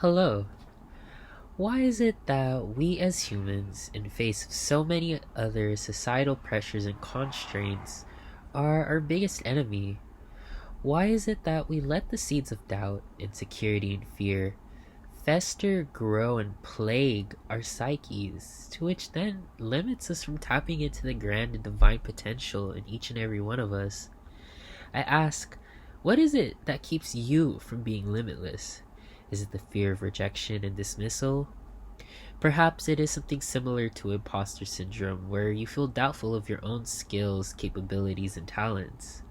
Hello. Why is it that we as humans, in face of so many other societal pressures and constraints, are our biggest enemy? Why is it that we let the seeds of doubt, insecurity, and fear fester, grow, and plague our psyches, to which then limits us from tapping into the grand and divine potential in each and every one of us? I ask, what is it that keeps you from being limitless? Is it the fear of rejection and dismissal? Perhaps it is something similar to imposter syndrome, where you feel doubtful of your own skills, capabilities, and talents.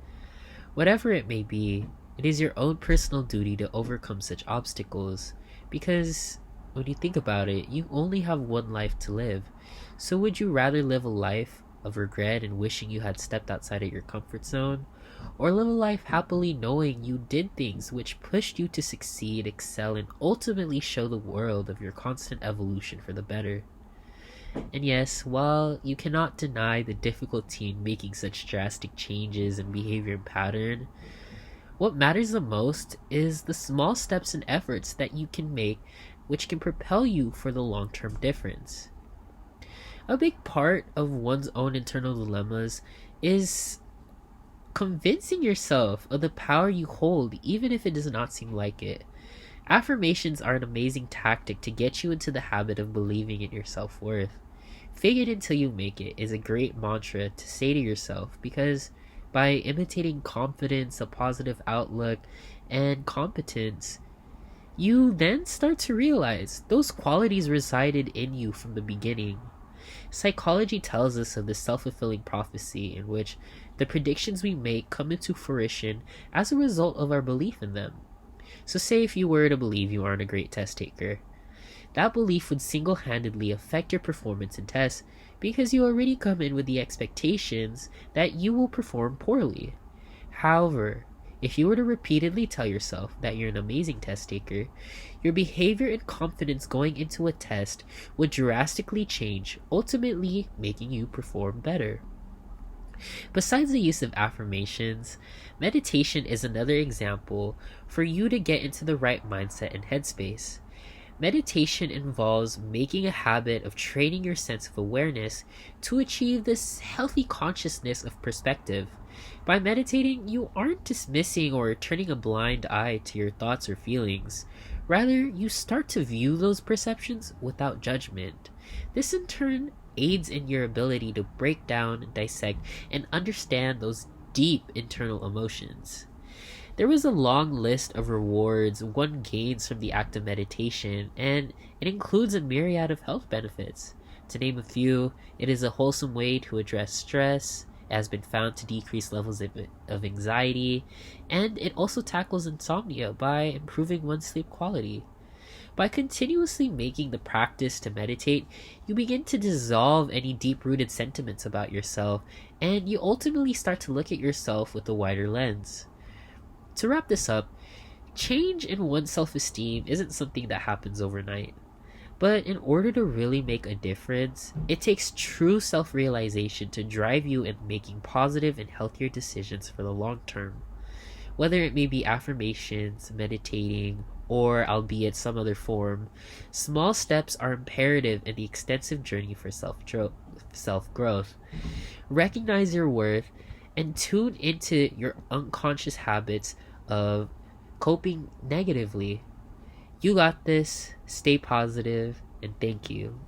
Whatever it may be, it is your own personal duty to overcome such obstacles, because when you think about it, you only have one life to live. So would you rather live a life of regret and wishing you had stepped outside of your comfort zone? Or live a life happily knowing you did things which pushed you to succeed, excel, and ultimately show the world of your constant evolution for the better? And yes, while you cannot deny the difficulty in making such drastic changes in behavior and pattern, what matters the most is the small steps and efforts that you can make which can propel you for the long-term difference. A big part of one's own internal dilemmas is convincing yourself of the power you hold, even if it does not seem like it. Affirmations are an amazing tactic to get you into the habit of believing in your self-worth. Fake it until you make it is a great mantra to say to yourself, because by imitating confidence, a positive outlook, and competence, you then start to realize those qualities resided in you from the beginning. Psychology tells us of the self-fulfilling prophecy in which the predictions we make come into fruition as a result of our belief in them. So say if you were to believe you aren't a great test taker, that belief would single-handedly affect your performance in tests because you already come in with the expectations that you will perform poorly. However, if you were to repeatedly tell yourself that you're an amazing test taker, your behavior and confidence going into a test would drastically change, ultimately making you perform better. Besides the use of affirmations, meditation is another example for you to get into the right mindset and headspace. Meditation involves making a habit of training your sense of awareness to achieve this healthy consciousness of perspective. By meditating, you aren't dismissing or turning a blind eye to your thoughts or feelings. Rather, you start to view those perceptions without judgment. This in turn aids in your ability to break down, dissect, and understand those deep internal emotions. There was a long list of rewards one gains from the act of meditation, and it includes a myriad of health benefits. To name a few, it is a wholesome way to address stress, it has been found to decrease levels of anxiety, and it also tackles insomnia by improving one's sleep quality. By continuously making the practice to meditate, you begin to dissolve any deep-rooted sentiments about yourself, and you ultimately start to look at yourself with a wider lens. To wrap this up, change in one's self-esteem isn't something that happens overnight. But in order to really make a difference, it takes true self-realization to drive you in making positive and healthier decisions for the long term. Whether it may be affirmations, meditating, or albeit some other form, small steps are imperative in the extensive journey for self-growth. Recognize your worth and tune into your unconscious habits of coping negatively. You got this, stay positive, and thank you.